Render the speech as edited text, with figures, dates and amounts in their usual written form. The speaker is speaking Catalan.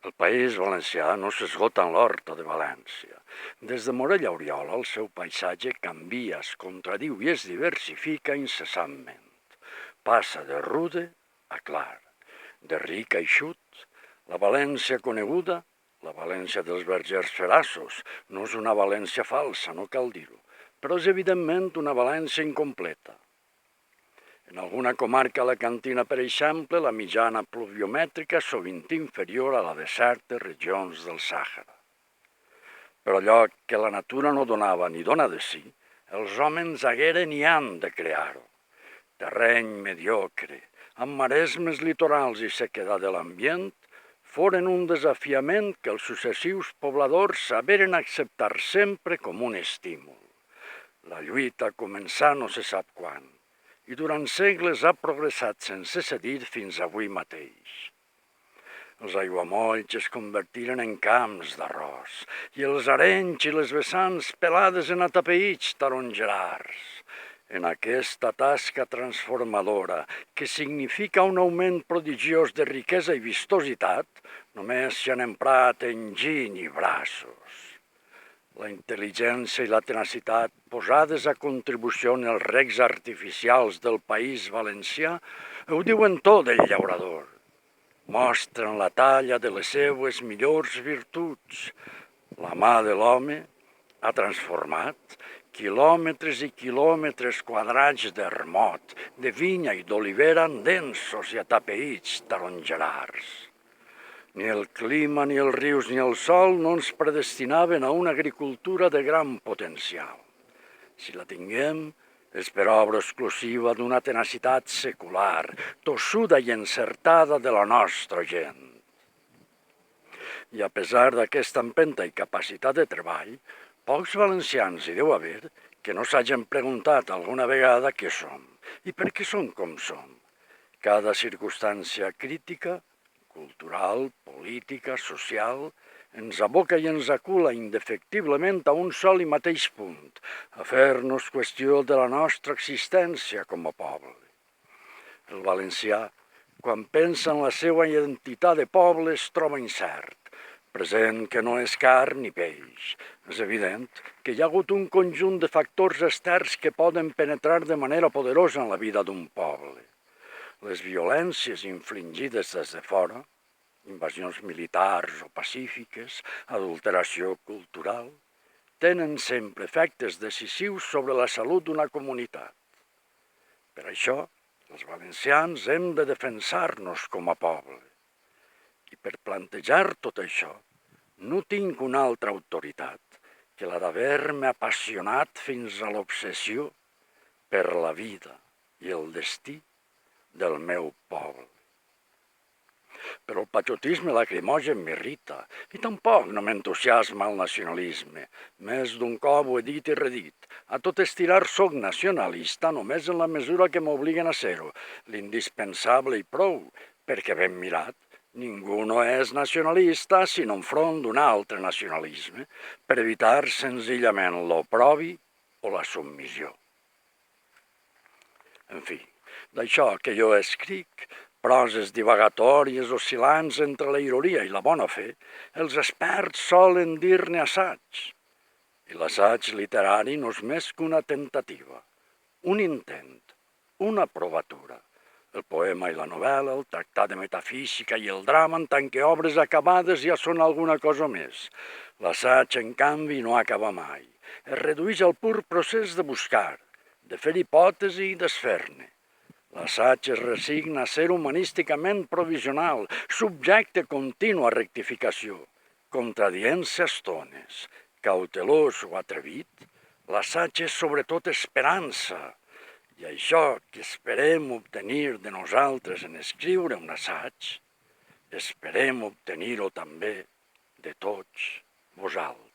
El País Valencià no s'esgota en l'horta de València. Des de Morella a Oriola el seu paisatge canvia, es contradiu i es diversifica incessantment. Passa de rude a clar, de ric a eixut. La València coneguda, la València dels vergers feraços, no és una València falsa, no cal dir-ho, però és evidentment una València incompleta. En alguna comarca alacantina, per exemple, la mitjana pluviomètrica és sovint inferior a la de certes regions del Sàhara. Però allò que la natura no donava ni dona de si, els homes hagueren i han de crear-ho. Terreny mediocre, amb maresmes litorals i sequedat de l'ambient, foren un desafiament que els successius pobladors saberen acceptar sempre com un estímul. La lluita començà no se sap quan, i durant segles ha progressat sense cedir fins avui mateix. Els aiguamolls es convertiren en camps d'arròs, i els arenys i les vessants pelades en atapeïts tarongerars. En aquesta tasca transformadora, que significa un augment prodigiós de riquesa i vistositat, només s'hi han emprat enginy i braços. La intel·ligència i la tenacitat posades a contribució en els regs artificials del País Valencià ho diuen tot del llaurador. Mostren la talla de les seues millors virtuts. La mà de l'home ha transformat quilòmetres i quilòmetres quadrats d'ermot, de vinya i d'olivera en densos i atapeïts tarongerars. Ni el clima, ni els rius, ni el sol no ens predestinaven a una agricultura de gran potencial. Si la tinguem, és per obra exclusiva d'una tenacitat secular, tossuda i encertada de la nostra gent. I a pesar d'aquesta empenta i capacitat de treball, pocs valencians hi deu haver que no s'hagin preguntat alguna vegada què som i per què som com som. Cada circumstància crítica, cultural, política, social, ens aboca i ens acula indefectiblement a un sol i mateix punt, a fer-nos qüestió de la nostra existència com a poble. El valencià, quan pensa en la seva identitat de poble, es troba incert, present que no és carn ni peix. És evident que hi ha hagut un conjunt de factors externs que poden penetrar de manera poderosa en la vida d'un poble. Les violències infligides des de fora, invasions militars o pacífiques, adulteració cultural, tenen sempre efectes decisius sobre la salut d'una comunitat. Per això, els valencians hem de defensar-nos com a poble. I per plantejar tot això, no tinc una altra autoritat que la d'haver-me apassionat fins a l'obsessió per la vida i el destí del meu poble. Però el patriotisme lacrimogen m'irrita i tampoc no m'entusiasma el nacionalisme. Més d'un cop ho he dit i redit. A tot estirar soc nacionalista només en la mesura que m'obliguen a ser-ho, l'indispensable i prou, perquè ben mirat, ningú no és nacionalista sinó enfront d'un altre nacionalisme, per evitar senzillament l'oprobi o la submissió. En fi, d'això que jo escric, proses divagatòries oscil·lants entre la ironia i la bona fe, els experts solen dir-ne assaig. I l'assaig literari no és més que una tentativa, un intent, una provatura. El poema i la novel·la, el tractat de metafísica i el drama, en tant que obres acabades, ja són alguna cosa més. L'assaig, en canvi, no acaba mai. Es redueix al pur procés de buscar, de fer hipòtesi i desfer-ne. L'assaig es resigna a ser humanísticament provisional, subjecte continu a rectificació, contradient-se a estones, cautelós o atrevit. L'assaig és sobretot esperança, i això que esperem obtenir de nosaltres en escriure un assaig, esperem obtenir-ho també de tots vosaltres.